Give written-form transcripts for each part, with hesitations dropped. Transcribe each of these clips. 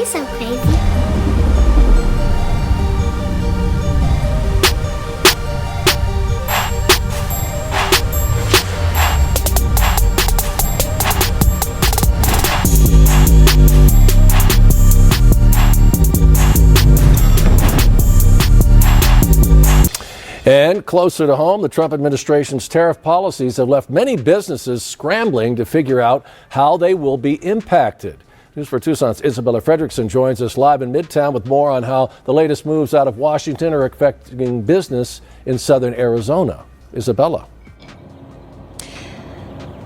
You're so crazy. And closer to home, the Trump administration's tariff policies have left many businesses scrambling to figure out how they will be impacted. News for Tucson's Isabella Fredrickson joins us live in Midtown with more on how the latest moves out of Washington are affecting business in southern Arizona. Isabella.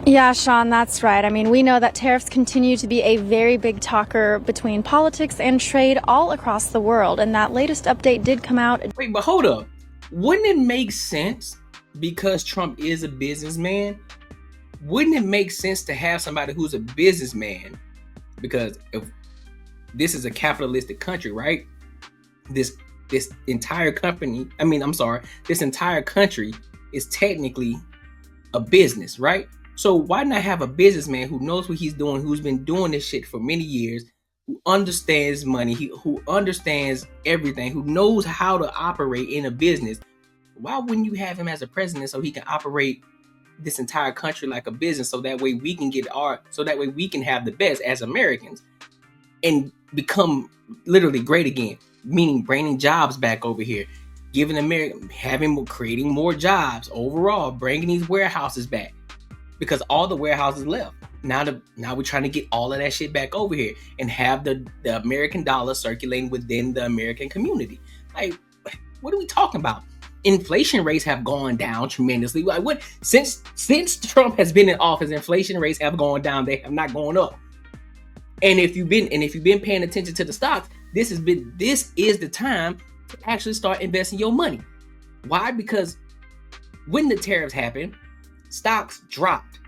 Yeah, Sean, that's right. I mean, we know that tariffs continue to be a very big talker between politics and trade all across the world. And that latest update did come out. Wait, but hold up. Wouldn't it make sense, because Trump is a businessman, wouldn't it make sense to have somebody who's a businessman? Because if this is a capitalistic country, right? This entire this entire country is technically a business, right? So why not have a businessman who knows what he's doing, who's been doing this shit for many years, who understands money, who understands everything, who knows how to operate in a business? Why wouldn't you have him as a president so he can operate this entire country like a business, so that way we can we can have the best as Americans and become literally great again, meaning bringing jobs back over here, creating more jobs overall, bringing these warehouses back, because all the warehouses left. Now we're trying to get all of that shit back over here and have the American dollar circulating within the American community. Like, what are we talking about? Inflation rates have gone down tremendously. Like, what since Trump has been in office, inflation rates have gone down. They have not gone up. And if you've been paying attention to the stocks, this is the time to actually start investing your money. Why? Because when the tariffs happened, stocks dropped.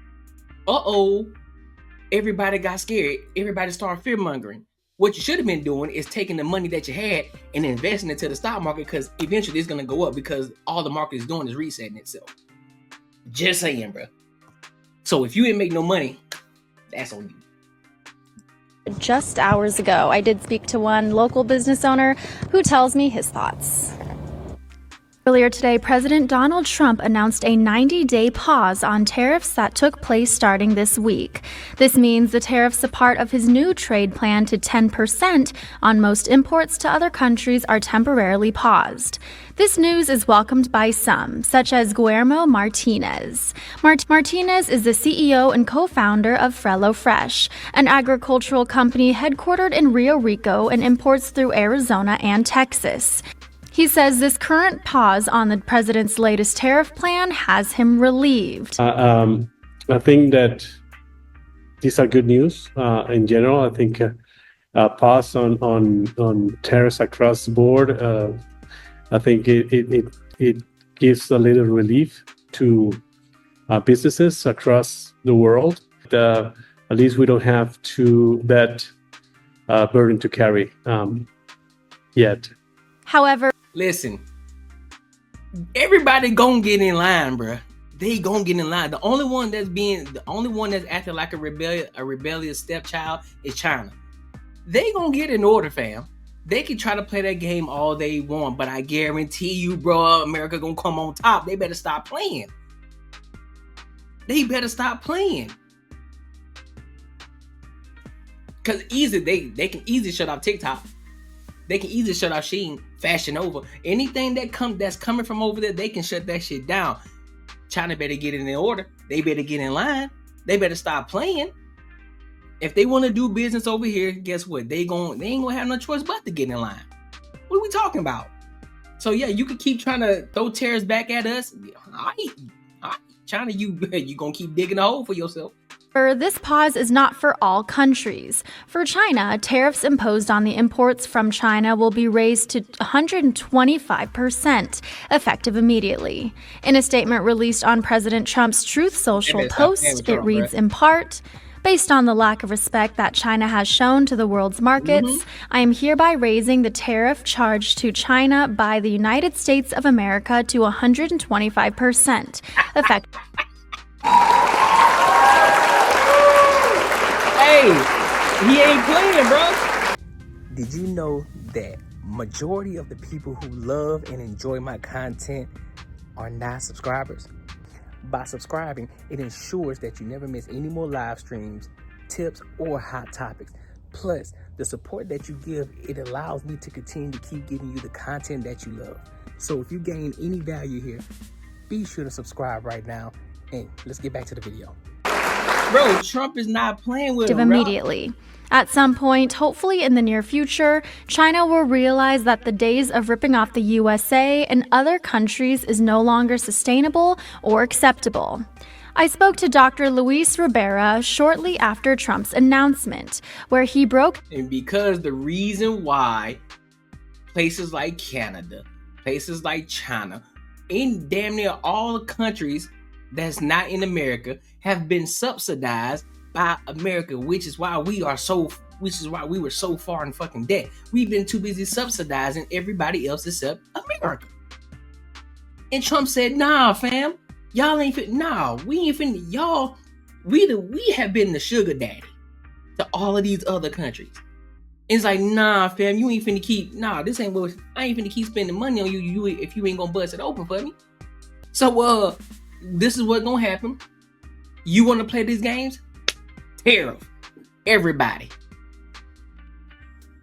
Everybody got scared. Everybody started fear mongering. What you should have been doing is taking the money that you had and investing into the stock market, because eventually it's going to go up, because all the market is doing is resetting itself. Just saying, bro. So if you didn't make no money, that's on you. Just hours ago, I did speak to one local business owner who tells me his thoughts. Earlier today, President Donald Trump announced a 90-day pause on tariffs that took place starting this week. This means the tariffs, a part of his new trade plan to 10% on most imports to other countries, are temporarily paused. This news is welcomed by some, such as Guillermo Martinez. Martinez is the CEO and co-founder of Frello Fresh, an agricultural company headquartered in Rio Rico and imports through Arizona and Texas. He says this current pause on the president's latest tariff plan has him relieved. I think that these are good news in general. I think a pause on tariffs across the board, I think it gives a little relief to businesses across the world. At least we don't have that burden to carry yet. However, listen, everybody gonna get in line, bruh. They gonna get in line. The only one that's acting like a rebellious stepchild is China. They gonna get in order, fam. They can try to play that game all they want, but I guarantee you, bro, America gonna come on top. They better stop playing. Cause they can easily shut off TikTok. They can easily shut off Shein, Fashion Nova. Anything that's coming from over there, they can shut that shit down. China better get in order. They better get in line. They better stop playing. If they want to do business over here, guess what? They ain't gonna have no choice but to get in line. What are we talking about? So yeah, you can keep trying to throw tariffs back at us. All right. China, you gonna keep digging a hole for yourself. This pause is not for all countries. For China, tariffs imposed on the imports from China will be raised to 125%, effective immediately. In a statement released on President Trump's Truth Social post, it reads in part, "Based on the lack of respect that China has shown to the world's markets, I am hereby raising the tariff charged to China by the United States of America to 125%, effective." Hey, he ain't playing, bro. Did you know that majority of the people who love and enjoy my content are not subscribers? By subscribing, it ensures that you never miss any more live streams, tips, or hot topics. Plus, the support that you give, it allows me to continue to keep giving you the content that you love. So if you gain any value here, be sure to subscribe right now. And let's get back to the video. Bro, Trump is not playing with him. Immediately. At some point, hopefully in the near future, China will realize that the days of ripping off the USA and other countries is no longer sustainable or acceptable. I spoke to Dr. Luis Rivera shortly after Trump's announcement, where he broke. And because the reason why places like Canada, places like China, in damn near all the countries that's not in America have been subsidized by America, which is why we were so far in fucking debt. We've been too busy subsidizing everybody else except America. And Trump said, nah, fam, y'all ain't fit. Nah, we ain't finna. Y'all, we have been the sugar daddy to all of these other countries. And it's like, nah, fam, you ain't finna keep. Nah, this ain't what I ain't finna keep spending money on you if you ain't gonna bust it open for me. So, this is what's gonna happen. You want to play these games? Tariff. Everybody.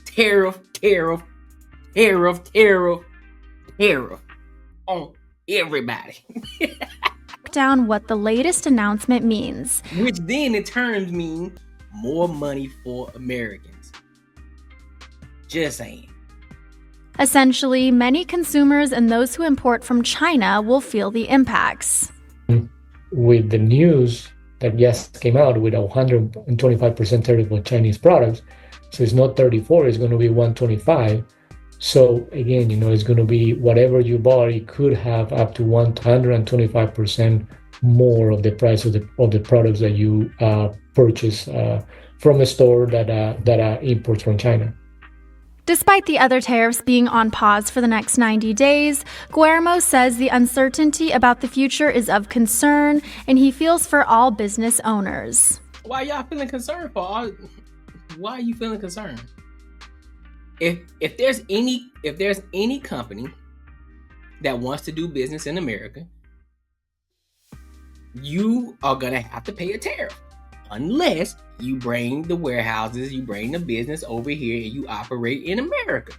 Tariff on everybody. Down what the latest announcement means. Which then in turns mean more money for Americans. Just saying. Essentially, many consumers and those who import from China will feel the impacts. With the news that just came out with a 125% tariff on Chinese products, so it's not 34, it's going to be 125. So again, it's going to be whatever you bought, it could have up to 125% more of the price of the products that you purchase from a store that imports from China. Despite the other tariffs being on pause for the next 90 days, Guillermo says the uncertainty about the future is of concern, and he feels for all business owners. Why y'all feeling concerned for? Why are you feeling concerned? If there's any company that wants to do business in America, you are gonna have to pay a tariff. Unless you bring the warehouses, you bring the business over here and you operate in America.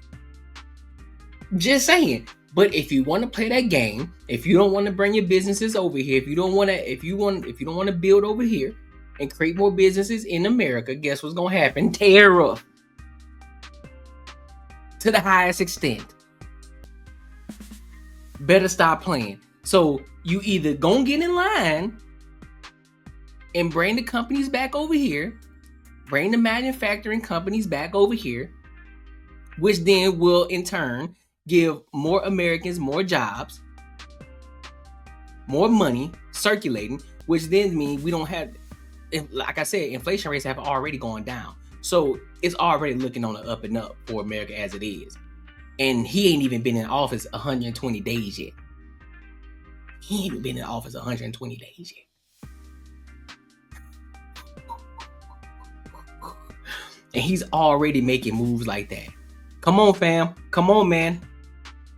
Just saying. But if you want to play that game, if you don't want to bring your businesses over here, if you don't want to build over here and create more businesses in America, guess what's going to happen? Tariff. To the highest extent. Better stop playing. So you either gonna get in line and bring the companies back over here, bring the manufacturing companies back over here, which then will in turn give more Americans more jobs, more money circulating, which then means we don't have, like I said, inflation rates have already gone down. So it's already looking on the up and up for America as it is. And he ain't even been in office 120 days yet. He ain't even been in office 120 days yet. And he's already making moves like that. Come on, fam. Come on, man.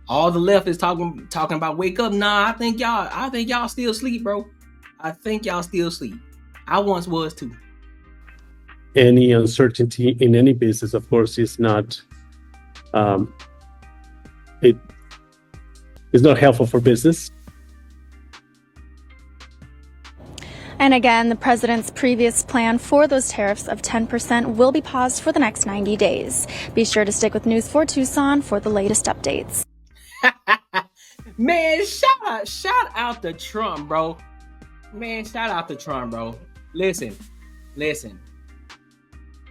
All the left is talking about wake up. Nah, I think y'all still asleep, bro. I think y'all still asleep. I once was too. Any uncertainty in any business, of course, is not it is not helpful for business. And again, the president's previous plan for those tariffs of 10% will be paused for the next 90 days. Be sure to stick with News 4 Tucson for the latest updates. Man, shout out to Trump, bro. Man, shout out to Trump, bro. Listen.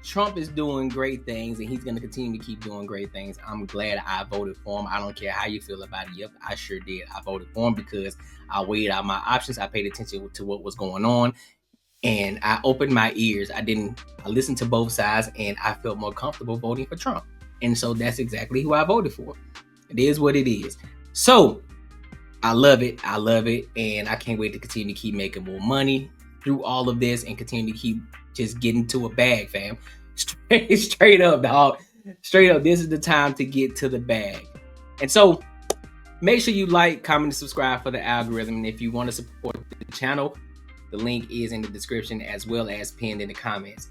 Trump is doing great things, and he's going to continue to keep doing great things. I'm glad I voted for him. I don't care how you feel about it. Yep, I sure did. I voted for him because I weighed out my options. I paid attention to what was going on, and I opened my ears. I listened to both sides, and I felt more comfortable voting for Trump. And so that's exactly who I voted for. It is what it is. So I love it. And I can't wait to continue to keep making more money through all of this and continue to keep just getting to a bag, fam. Straight up, dog. Straight up, this is the time to get to the bag. And so make sure you like, comment, and subscribe for the algorithm. And if you want to support the channel, the link is in the description as well as pinned in the comments.